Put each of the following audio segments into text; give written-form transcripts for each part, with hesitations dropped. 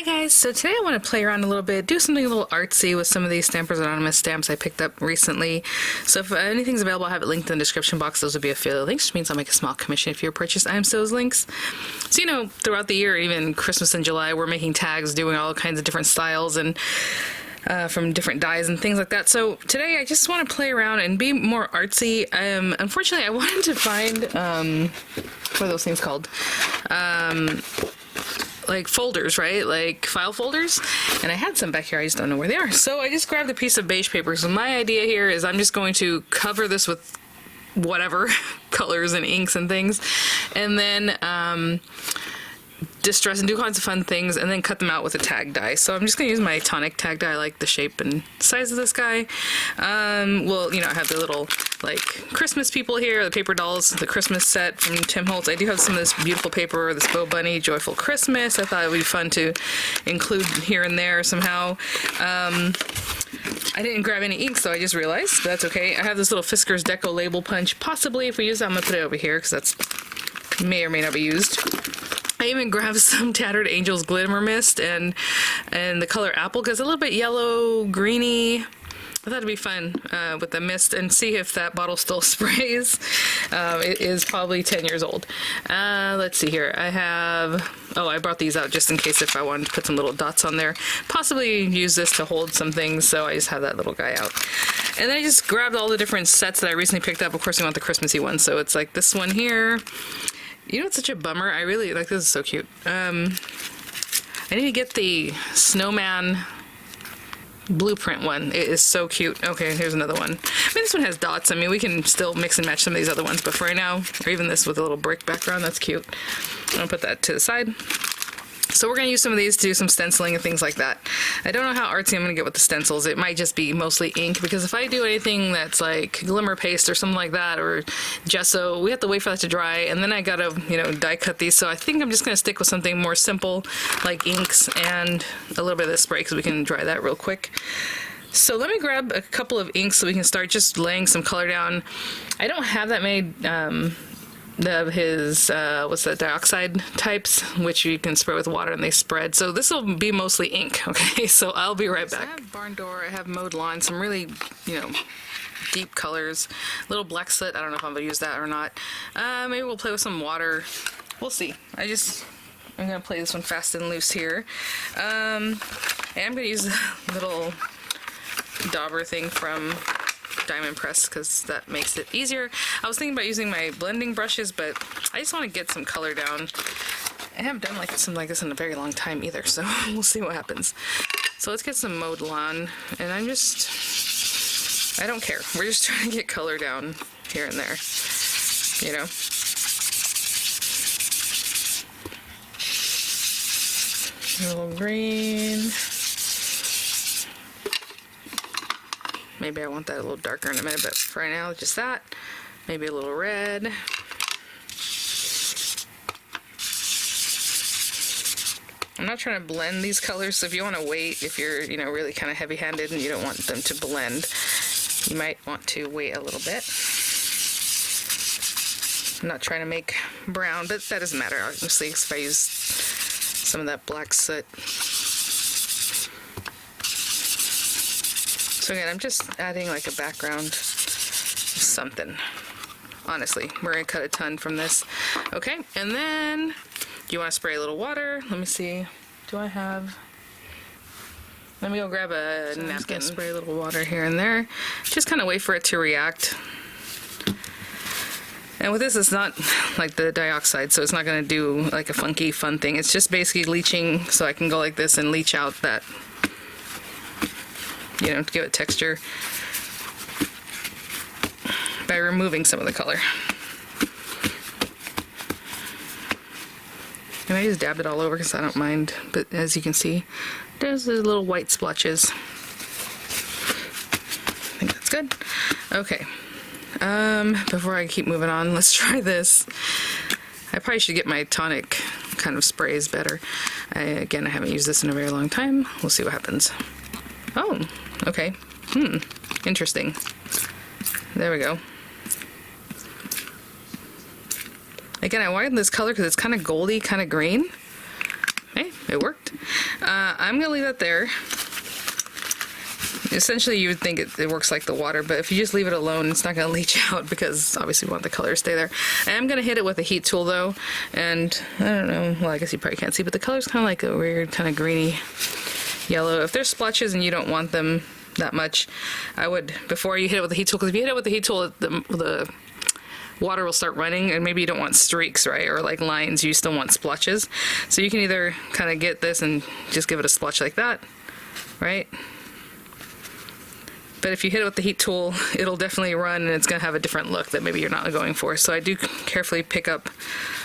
Hi guys, so today I want to play around a little bit, do something a little artsy with some of these Stampers Anonymous stamps I picked up recently. So if anything's available, I have it linked in the description box. Those would be affiliate links, which means I'll make a small commission for your purchase items to those links. So you know, throughout the year, even Christmas and July, we're making tags, doing all kinds of different styles and from different dyes and things like that. So today I just want to play around and be more artsy. Unfortunately, I wanted to find, what are those things called? Like folders, right? Like file folders. And I had some back here, I just don't know where they are. So I just grabbed a piece of beige paper. So my idea here is I'm just going to cover this with whatever colors and inks and things. And then distress and do kinds of fun things and then cut them out with a tag die. So I'm just going to use my tonic tag die. I like the shape and size of this guy. Well, you know, I have the little like Christmas people here, the paper dolls, the Christmas set from Tim Holtz. I do have some of this beautiful paper, this Bow Bunny, Joyful Christmas. I thought it would be fun to include here and there somehow. I didn't grab any ink, so I just realized, but that's okay. I have this little Fisker's Deco label punch. Possibly, if we use that, I'm going to put it over here because that's may or may not be used. I even grabbed some Tattered Angels Glimmer Mist and the color Apple because it's a little bit yellow, greeny. I thought it'd be fun with the mist and see if that bottle still sprays. It is probably 10 years old. Let's see here. I have, I brought these out just in case if I wanted to put some little dots on there. Possibly use this to hold some things, so I just have that little guy out. And then I just grabbed all the different sets that I recently picked up. Of course, I want the Christmassy one, so it's like this one here. You know, it's such a bummer. I really like this. Is so cute. I need to get the snowman blueprint one. It is so cute. Okay, here's another one. I mean, this one has dots. I mean, we can still mix and match some of these other ones, but for right now, or even this with a little brick background, that's cute. I'm gonna put that to the side. So we're going to use some of these to do some stenciling and things like that. I don't know how artsy I'm going to get with the stencils. It might just be mostly ink, because if I do anything that's like glimmer paste or something like that, or gesso, we have to wait for that to dry, and then I got to, you know, die cut these. So I think I'm just going to stick with something more simple, like inks and a little bit of this spray, because we can dry that real quick. So let me grab a couple of inks so we can start just laying some color down. I don't have that many of his what's that, dioxide types, which you can spray with water and they spread. So this will be mostly ink. Okay, so I'll be right back. I have Barn Door, I have Mowed Lawn, some really, you know, deep colors. Little black soot, I don't know if I'm gonna use that or not. Maybe we'll play with some water. We'll see. I'm gonna play this one fast and loose here. And I'm gonna use the little dauber thing from Diamond Press because that makes it easier. I was thinking about using my blending brushes, but I just want to get some color down. I haven't done something like this in a very long time either, so we'll see what happens. So let's get some Mowed Lawn, and I don't care. We're just trying to get color down here and there, you know. A little green. Maybe I want that a little darker in a minute, but for right now, just that. Maybe a little red. I'm not trying to blend these colors, so if you want to wait, if you're, you know, really kind of heavy-handed and you don't want them to blend, you might want to wait a little bit. I'm not trying to make brown, but that doesn't matter, obviously, if I use some of that black soot. So again, I'm just adding like a background of something. Honestly, we're gonna cut a ton from this. Okay, and then do you want to spray a little water? Let me see. Do I have? Let me go grab a napkin. Spray a little water here and there. Just kind of wait for it to react. And with this, it's not like the dioxide, so it's not gonna do like a funky fun thing. It's just basically leaching, so I can go like this and leach out that, you know, to give it texture by removing some of the color. And I just dabbed it all over because I don't mind, but as you can see, there's the little white splotches. I think that's good. Okay, before I keep moving on, let's try this. I probably should get my tonic kind of sprays better. Again, I haven't used this in a very long time. We'll see what happens. Oh, okay. Interesting. There we go. Again, I wanted this color because it's kind of goldy, kind of green. Hey, it worked. I'm gonna leave that there. Essentially, you would think it works like the water, but if you just leave it alone, it's not going to leach out because obviously we want the color to stay there. I am going to hit it with a heat tool though, and I don't know, well, I guess you probably can't see, but the color's kind of like a weird kind of greeny yellow. If there's splotches and you don't want them that much, I would, before you hit it with the heat tool, because if you hit it with the heat tool, the water will start running, and maybe you don't want streaks, right, or like lines, you still want splotches. So you can either kind of get this and just give it a splotch like that, right? But if you hit it with the heat tool, it'll definitely run and it's going to have a different look that maybe you're not going for. So I do carefully pick up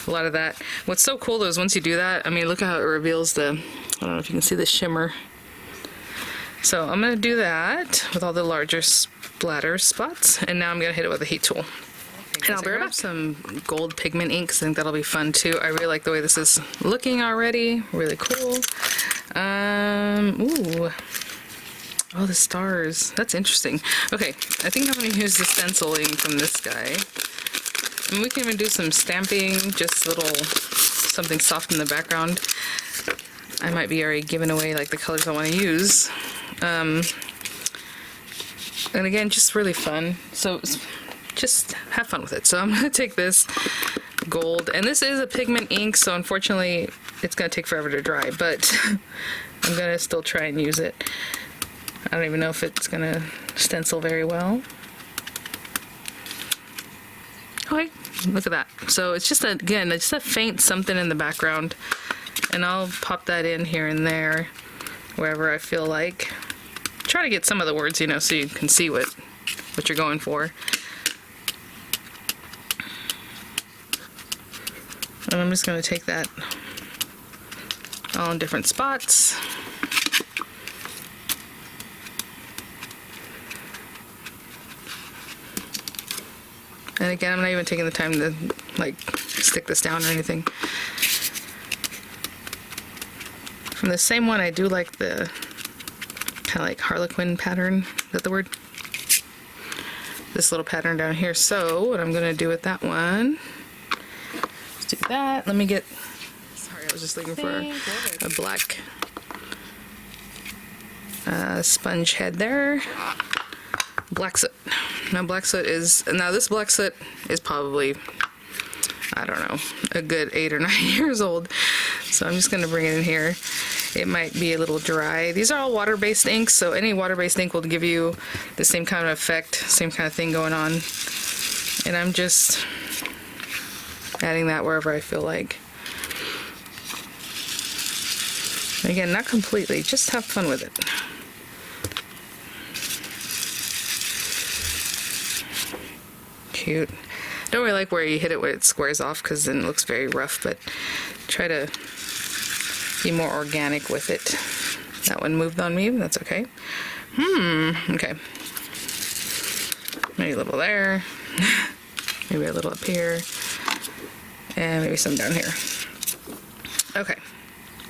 a lot of that. What's so cool though is once you do that, I mean, look how it reveals the, I don't know if you can see the shimmer. So I'm going to do that with all the larger splatter spots, and now I'm going to hit it with a heat tool. And I'll grab some gold pigment ink, because I think that'll be fun too. I really like the way this is looking already. Really cool. Ooh. Oh, the stars. That's interesting. Okay, I think I'm going to use the stenciling from this guy. And we can even do some stamping, just little something soft in the background. I might be already giving away like the colors I want to use. And again, just really fun. So just have fun with it. So I'm going to take this gold, and this is a pigment ink, so unfortunately it's going to take forever to dry, but I'm going to still try and use it. I don't even know if it's going to stencil very well. Okay, look at that. So it's just, again, it's just a faint something in the background, and I'll pop that in here and there, wherever I feel like. Try to get some of the words, you know, so you can see what you're going for. And I'm just going to take that all in different spots. And again, I'm not even taking the time to like stick this down or anything. From the same one, I do like the kind of like Harlequin pattern. Is that the word? This little pattern down here. So what I'm going to do with that one, let's do that. Let me get, sorry, I was just looking for a black sponge head there. Black soot. Now black soot is, now this black soot is probably, I don't know, a good 8 or 9 years old. So I'm just going to bring it in here. It might be a little dry. These are all water-based inks, so any water-based ink will give you the same kind of effect, same kind of thing going on. And I'm just adding that wherever I feel like. Again, not completely, just have fun with it. Cute. Don't really like where you hit it when it squares off, because then it looks very rough, but try to be more organic with it. That one moved on me, that's okay. Okay. Maybe a little there, maybe a little up here, and maybe some down here. Okay,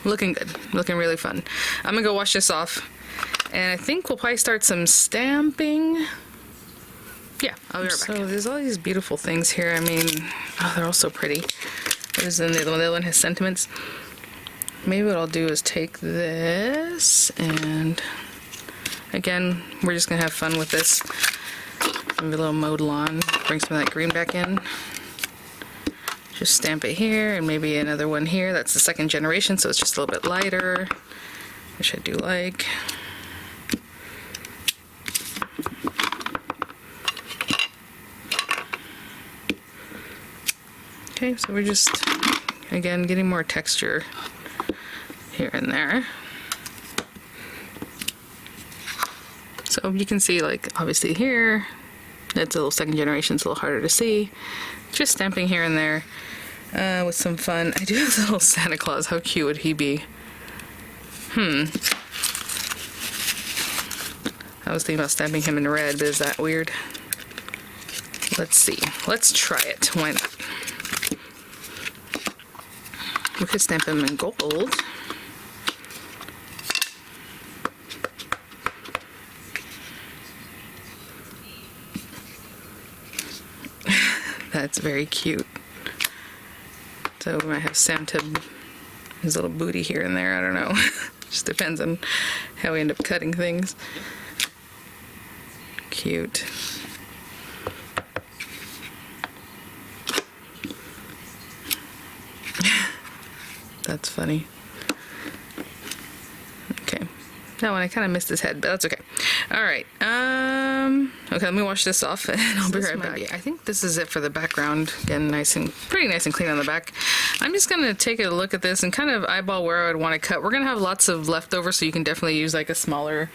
looking good, looking really fun. I'm gonna go wash this off, and I think we'll probably start some stamping. Yeah, I'll be right back. So there's all these beautiful things here. I mean, oh, they're all so pretty. There's the other one has sentiments. Maybe what I'll do is take this, and again, we're just gonna have fun with this. Maybe a little mowed lawn. Bring some of that green back in. Just stamp it here, and maybe another one here. That's the second generation, so it's just a little bit lighter, which I do like. Okay, so we're just, again, getting more texture here and there. So you can see, like, obviously here, it's a little second generation, it's a little harder to see. Just stamping here and there with some fun. I do have the little Santa Claus. How cute would he be? I was thinking about stamping him in red, but is that weird? Let's see. Let's try it. Why not? We could stamp him in gold. That's very cute. So we might have Santa his little booty here and there. I don't know. Just depends on how we end up cutting things. Cute. That's funny. Okay. That one, I kind of missed his head, but that's okay. All right. Okay, let me wash this off and I'll be right back. I think this is it for the background. Again, pretty nice and clean on the back. I'm just gonna take a look at this and kind of eyeball where I would want to cut. We're gonna have lots of leftover, so you can definitely use like a smaller,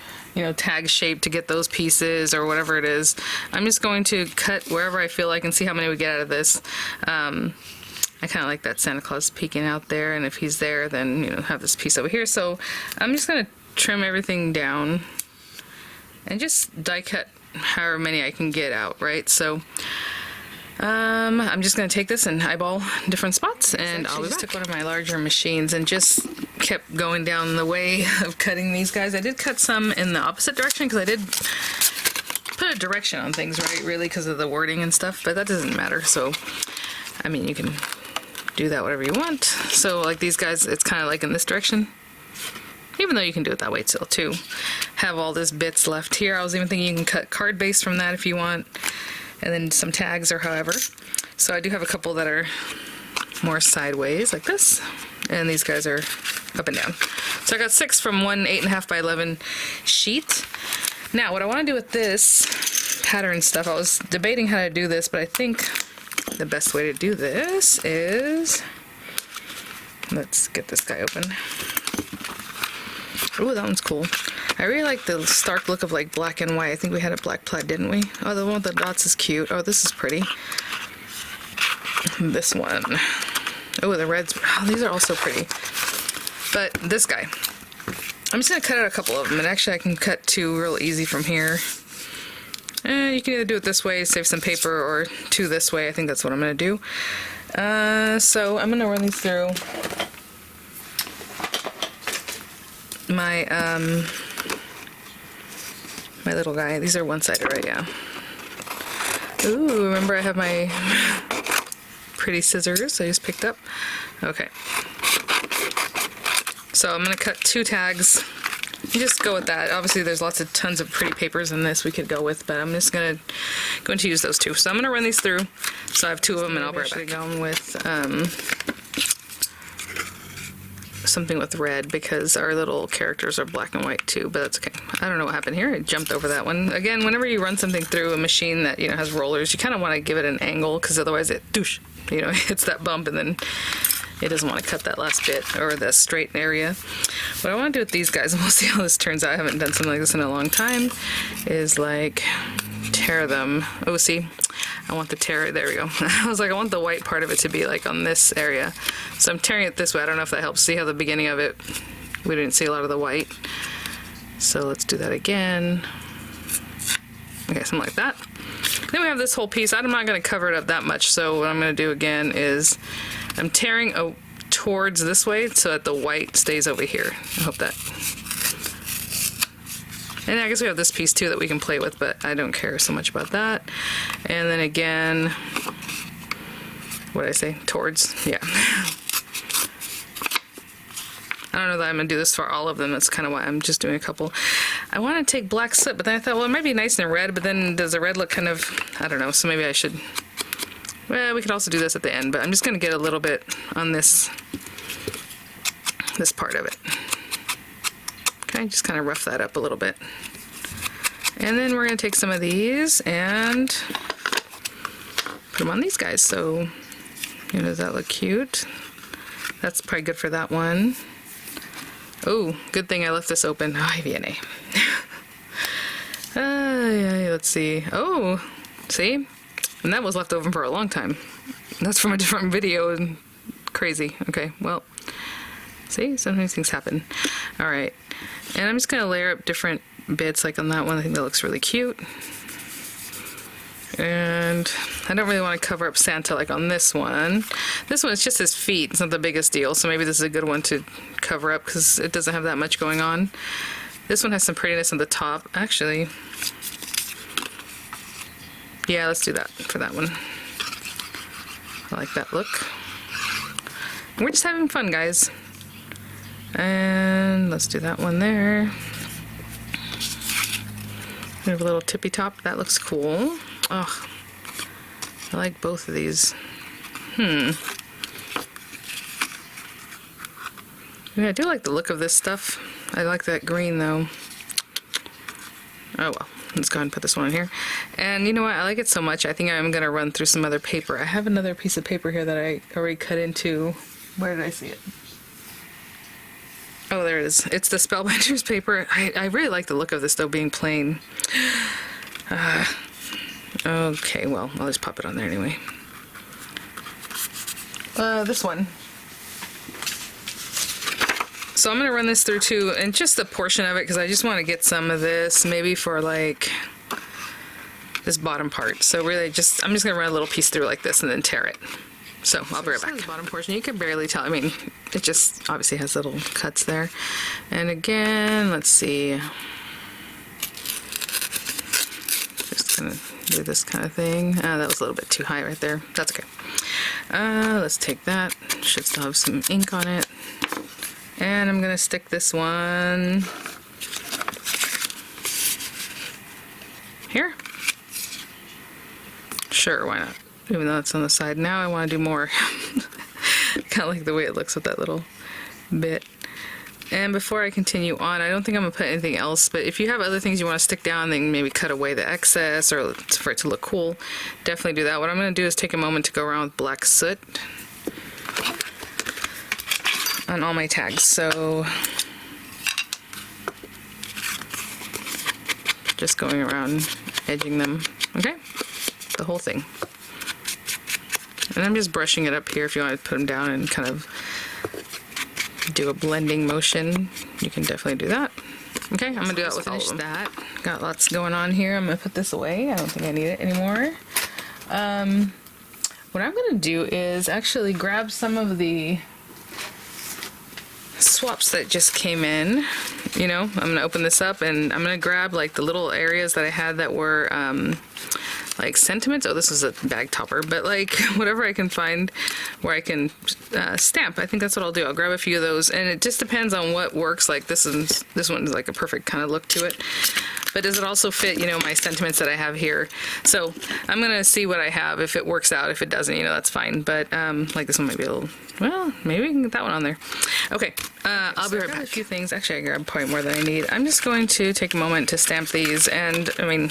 tag shape to get those pieces or whatever it is. I'm just going to cut wherever I feel like and see how many we get out of this. I kind of like that Santa Claus peeking out there, and if he's there, then have this piece over here. So I'm just gonna trim everything down and just die cut however many I can get out, right? So I'm just going to take this and eyeball different spots, and I'll just took one of my larger machines and just kept going down the way of cutting these guys. I did cut some in the opposite direction because I did put a direction on things, right? Really, because of the wording and stuff, but that doesn't matter. So, I mean, you can do that whatever you want. So, like these guys, it's kind of like in this direction. Even though you can do it that way still too. Have all this bits left here. I was even thinking you can cut card base from that if you want. And then some tags or however. So I do have a couple that are more sideways like this. And these guys are up and down. So I got 6 from one 8.5 by 11 sheet. Now what I want to do with this pattern stuff, I was debating how to do this, but I think the best way to do this is, let's get this guy open. Ooh, that one's cool. I really like the stark look of like black and white. I think we had a black plaid, didn't we? Oh, the one with the dots is cute. Oh, this is pretty. This one. Oh, the reds. Oh, these are also pretty. But this guy, I'm just gonna cut out a couple of them, and actually I can cut 2 real easy from here. You can either do it this way, save some paper, or 2 this way. I think that's what I'm gonna do. So I'm gonna run these through my my little guy. These are one-sided, right? Yeah. Ooh, remember I have my pretty scissors I just picked up? Okay. So I'm gonna cut 2 tags. You just go with that. Obviously there's tons of pretty papers in this we could go with, but I'm just going to use those 2. So I'm gonna run these through. So I have 2 of them, and I'll be right back. Going with something with red because our little characters are black and white too, but that's okay. I don't know what happened here. I jumped over that one. Again, whenever you run something through a machine that has rollers, you kind of want to give it an angle because otherwise it hits that bump and then it doesn't want to cut that last bit or the straight area. What I want to do with these guys, and we'll see how this turns out, I haven't done something like this in a long time, is like tear them. Oh, see? I want the tear, there we go. I was like, I want the white part of it to be like on this area. So I'm tearing it this way. I don't know if that helps. See how the beginning of it, we didn't see a lot of the white. So let's do that again. Okay, something like that. Then we have this whole piece. I'm not going to cover it up that much. So what I'm going to do again is I'm tearing towards this way so that the white stays over here. I hope that. And I guess we have this piece too that we can play with, but I don't care so much about that. And then again, what did I say? Towards? Yeah. I don't know that I'm going to do this for all of them. That's kind of why I'm just doing a couple. I want to take black slip, but then I thought, well, it might be nice and red, but then does the red look kind of, I don't know, so maybe I should, well, we could also do this at the end, but I'm just going to get a little bit on this part of it. Okay, just kind of rough that up a little bit. And then we're going to take some of these and put them on these guys. So, does that look cute? That's probably good for that one. Oh, good thing I left this open. Hi, Vianney. Yeah, let's see. Oh, see? And that was left open for a long time. That's from a different video and crazy. Okay, well, see, sometimes things happen. All right, and I'm just gonna layer up different bits like on that one. I think that looks really cute. And I don't really want to cover up Santa like on this one. This one is just his feet. It's not the biggest deal, so maybe this is a good one to cover up because it doesn't have that much going on. This one has some prettiness on the top. Actually, yeah, let's do that for that one. I like that look. We're just having fun, guys. And let's do that one there. We have a little tippy top. That looks cool. Oh, I like both of these. Yeah, I do like the look of this stuff. I like that green though. Oh well, let's go ahead and put this one in here. And you know what? I like it so much, I think I'm gonna run through some other paper. I have another piece of paper here that I already cut into. Where did I see it? Oh, there it is. It's the Spellbinders paper. I really like the look of this though, being plain. Okay, well, I'll just pop it on there anyway. This one. So I'm going to run this through too, and just a portion of it, because I just want to get some of this, maybe for like this bottom part. So really I'm just going to run a little piece through like this and then tear it. So I'll be right back. The bottom portion, you can barely tell. I mean, it just obviously has little cuts there. And again, let's see. Just going to do this kind of thing. That was a little bit too high right there. That's okay. Let's take that. Should still have some ink on it. And I'm gonna stick this one here. Sure, why not? Even though it's on the side. Now I want to do more. Kind of like the way it looks with that little bit. And before I continue on, I don't think I'm gonna put anything else, but if you have other things you want to stick down, then maybe cut away the excess or for it to look cool, definitely do that. What I'm gonna do is take a moment to go around with black soot on all my tags. So just going around edging them, okay? The whole thing. And I'm just brushing it up here. If you want to put them down and kind of do a blending motion, you can definitely do that. Okay, I'm gonna do that with all of them. That. Got lots going on here. I'm gonna put this away. I don't think I need it anymore. What I'm gonna do is actually grab some of the swaps that just came in. You know, I'm gonna open this up and I'm gonna grab like the little areas that I had that were like sentiments. Oh, this is a bag topper, but like whatever I can find where I can stamp. I think that's what I'll do. I'll grab a few of those, and it just depends on what works. Like this one's like a perfect kind of look to it. But does it also fit, you know, my sentiments that I have here? So I'm gonna see what I have. If it works out, if it doesn't, you know, that's fine. But like this one might be a little, well, maybe we can get that one on there. Okay, I'll be right back. A few things. Actually, I grabbed probably more than I need. I'm just going to take a moment to stamp these, and I mean,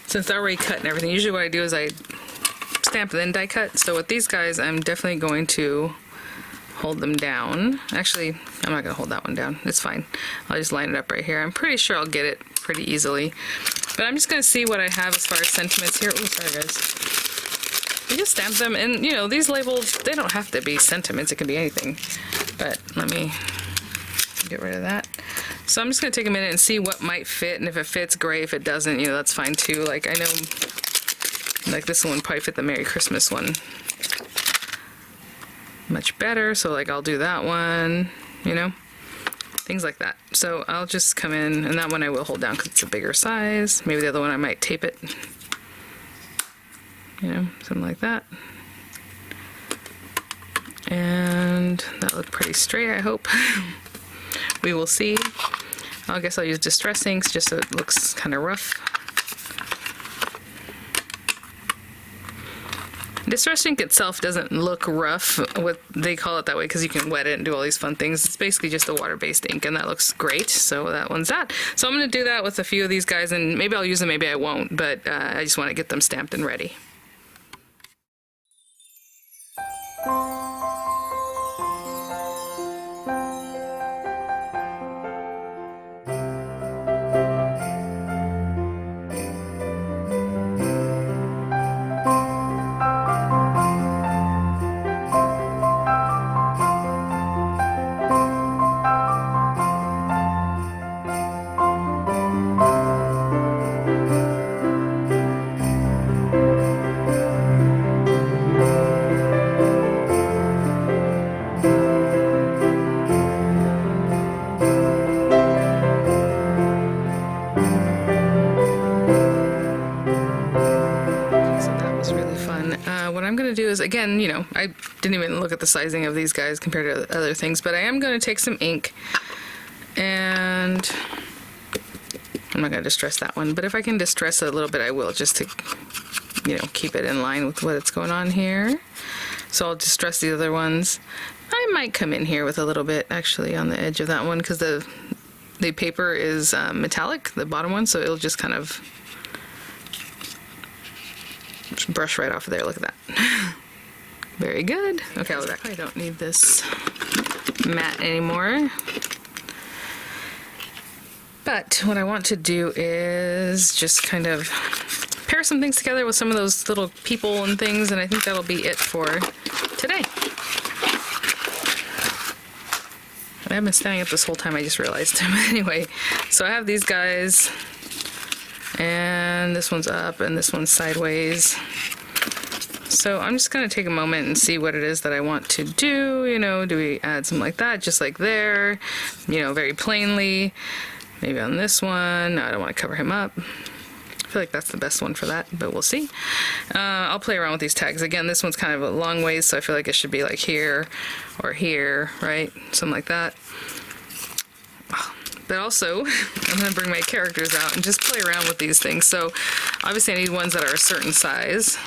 since they're already cut and everything, usually what I do is I stamp and then die cut. So with these guys, I'm definitely going to hold them down. Actually, I'm not gonna hold that one down. It's fine. I'll just line it up right here. I'm pretty sure I'll get it pretty easily. But I'm just gonna see what I have as far as sentiments here. Oh, sorry guys. You just stamp them, and you know, these labels, they don't have to be sentiments. It can be anything. But let me get rid of that. So I'm just gonna take a minute and see what might fit, and if it fits, great. If it doesn't, you know, that's fine too. Like I know, like this one probably fit the Merry Christmas one much better, so like I'll do that one, you know, things like that. So I'll just come in, and that one I will hold down because it's a bigger size. Maybe the other one I might tape it, you know, something like that. And that looked pretty straight, I hope. We will see. I guess I'll use Distress inks just so it looks kind of rough. Distress ink itself doesn't look rough. They call it that way because you can wet it and do all these fun things. It's basically just a water-based ink, and that looks great. So that one's that. So I'm going to do that with a few of these guys, and maybe I'll use them, maybe I won't, but I just want to get them stamped and ready. again, you know, I didn't even look at the sizing of these guys compared to other things, but I am going to take some ink, and I'm not going to distress that one, but if I can distress it a little bit, I will, just to, you know, keep it in line with what's going on here. So I'll distress the other ones. I might come in here with a little bit, actually, on the edge of that one, because the paper is metallic, the bottom one, so it'll just kind of just brush right off of there. Look at that. Very good. Okay, I'll be back. I don't need this mat anymore. But what I want to do is just kind of pair some things together with some of those little people and things, and I think that'll be it for today. I've been standing up this whole time, I just realized. Anyway, so I have these guys, and this one's up, and this one's sideways. So I'm just going to take a moment and see what it is that I want to do. You know, do we add something like that, just like there, you know, very plainly. Maybe on this one. No, I don't want to cover him up. I feel like that's the best one for that, but we'll see. I'll play around with these tags. Again, this one's kind of a long ways, so I feel like it should be like here or here, right? Something like that. But also, I'm going to bring my characters out and just play around with these things. So obviously I need ones that are a certain size.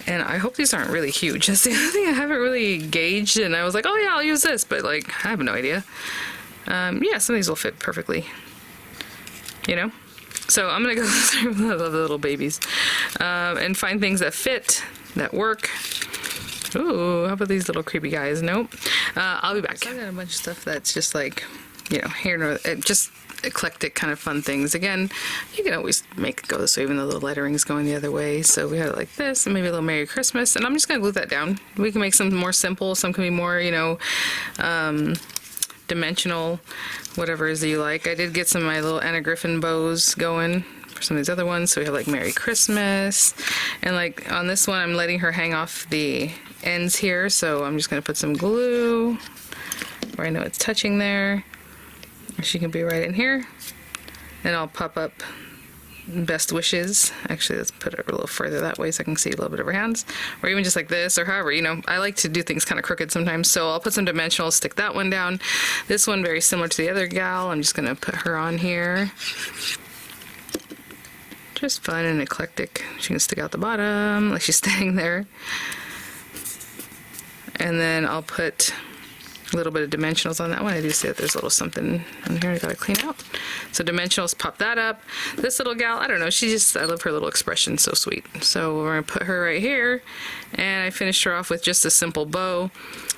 And I hope these aren't really huge. That's the other thing I haven't really gauged, and I was like, oh yeah, I'll use this, but like, I have no idea. Yeah, some of these will fit perfectly, you know? So I'm gonna go through the little babies and find things that fit, that work. Ooh, how about these little creepy guys? Nope. I'll be back. So I got a bunch of stuff that's just like, you know, here and just eclectic kind of fun things. Again, you can always make it go this way, even though the lettering is going the other way. So we have it like this, and maybe a little Merry Christmas, and I'm just gonna glue that down. We can make some more simple, some can be more, you know, dimensional, whatever it is that you like. I did get some of my little Anna Griffin bows going for some of these other ones. So we have like Merry Christmas, and like on this one I'm letting her hang off the ends here, so I'm just going to put some glue where I know it's touching there. She can be right in here, and I'll pop up best wishes. Actually, let's put it a little further that way so I can see a little bit of her hands, or even just like this, or however, you know, I like to do things kind of crooked sometimes, so I'll put some dimensional, stick that one down. This one very similar to the other gal, I'm just gonna put her on here. Just fun and eclectic. She can stick out the bottom like she's standing there, and then I'll put a little bit of dimensionals on that one. I do see that there's a little something on here I gotta clean out. So dimensionals, pop that up. This little gal, I don't know, she just, I love her little expression, so sweet. So we're gonna put her right here, and I finished her off with just a simple bow.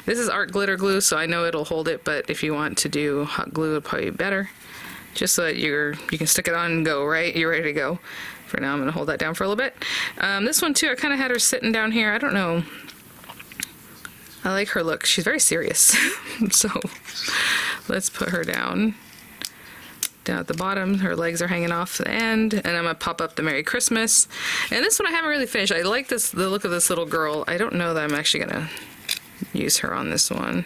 This is art glitter glue, so I know it'll hold it, but if you want to do hot glue, it'll probably be better. Just so that you can stick it on and go, right? You're ready to go. For now, I'm gonna hold that down for a little bit. This one too, I kind of had her sitting down here. I don't know. I like her look. She's very serious. So let's put her down at the bottom. Her legs are hanging off the end, and I'm gonna pop up the Merry Christmas. And this one I haven't really finished. I like the look of this little girl. I don't know that I'm actually gonna use her on this one.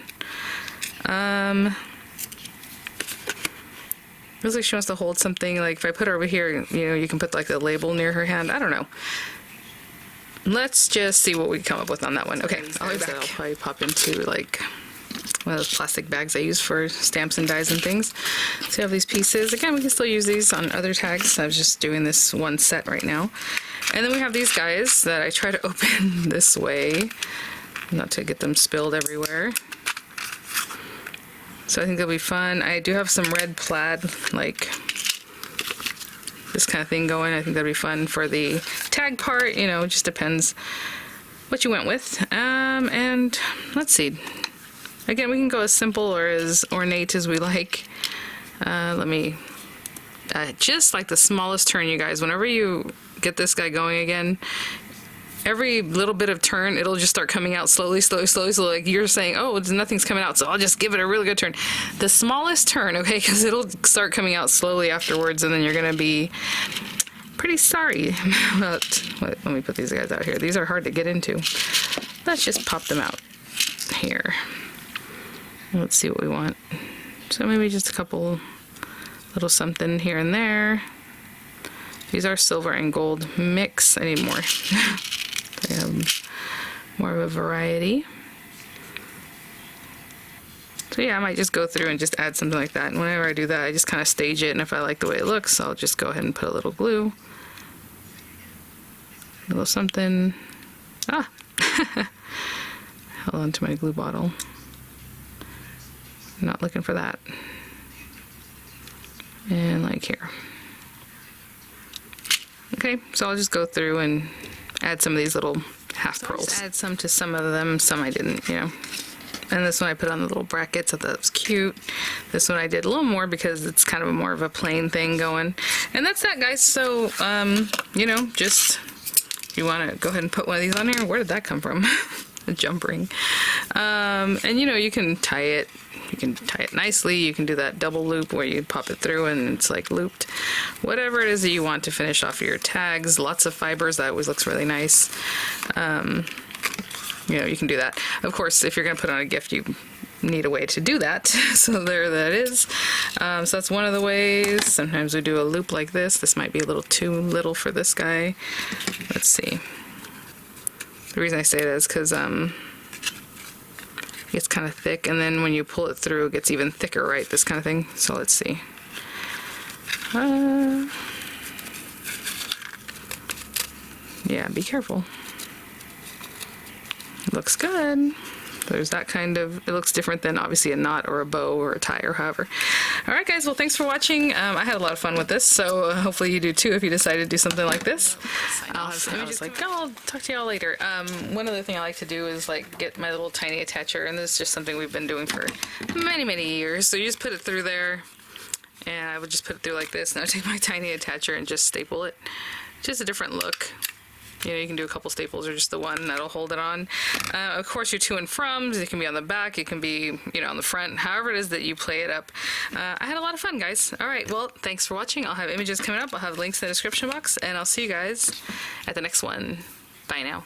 Looks like she wants to hold something. Like if I put her over here, you know, you can put like the label near her hand. I don't know. Let's just see what we come up with on that one. Okay, I'll probably pop into like one of those plastic bags I use for stamps and dies and things. So you have these pieces. Again, we can still use these on other tags. I was just doing this one set right now. And then we have these guys that I try to open this way, not to get them spilled everywhere. So I think it'll be fun. I do have some red plaid, like this kind of thing going. I think that'd be fun for the tag part. You know, it just depends what you went with. And let's see. Again, we can go as simple or as ornate as we like. Let me, just like the smallest turn, you guys. Whenever you get this guy going again, every little bit of turn, it'll just start coming out slowly, slowly, slowly. So like you're saying, oh, nothing's coming out, so I'll just give it a really good turn. The smallest turn, okay, because it'll start coming out slowly afterwards, and then you're gonna be pretty sorry about, let me put these guys out here. These are hard to get into. Let's just pop them out here. Let's see what we want. So maybe just a couple little something here and there. These are silver and gold mix. I need more. more of a variety. So yeah, I might just go through and just add something like that. And whenever I do that, I just kind of stage it. And if I like the way it looks, I'll just go ahead and put a little glue. A little something. Ah! Held on to my glue bottle. Not looking for that. And like here. Okay, so I'll just go through and add some of these little half pearls. Add some to some of them, some I didn't, you know. And this one I put on the little brackets. I thought that was cute. This one I did a little more because it's kind of more of a plain thing going. And that's that, guys. So, you know, just if you want to go ahead and put one of these on here. Where did that come from? A jump ring. And you know, you can tie it. You can tie it nicely. You can do that double loop where you pop it through and it's like looped. Whatever it is that you want to finish off your tags. Lots of fibers. That always looks really nice. You know, you can do that. Of course, if you're going to put on a gift, you need a way to do that. So there that is. So that's one of the ways. Sometimes we do a loop like this. This might be a little too little for this guy. Let's see. The reason I say that is because it gets kind of thick, and then when you pull it through, it gets even thicker, right? This kind of thing. So let's see. Yeah, be careful. Looks good. There's that kind of, it looks different than obviously a knot or a bow or a tie or however. Alright guys, well thanks for watching. I had a lot of fun with this, so hopefully you do too if you decide to do something like this. I was like, oh, I'll talk to y'all later. One other thing I like to do is like get my little tiny attacher, and this is just something we've been doing for many years. So you just put it through there, and I would just put it through like this, and I would take my tiny attacher and just staple it. Just a different look. You know, you can do a couple staples or just the one that'll hold it on. Of course, your to and froms, it can be on the back, it can be, you know, on the front, however it is that you play it up. I had a lot of fun, guys. All right, well, thanks for watching. I'll have images coming up. I'll have links in the description box, and I'll see you guys at the next one. Bye now.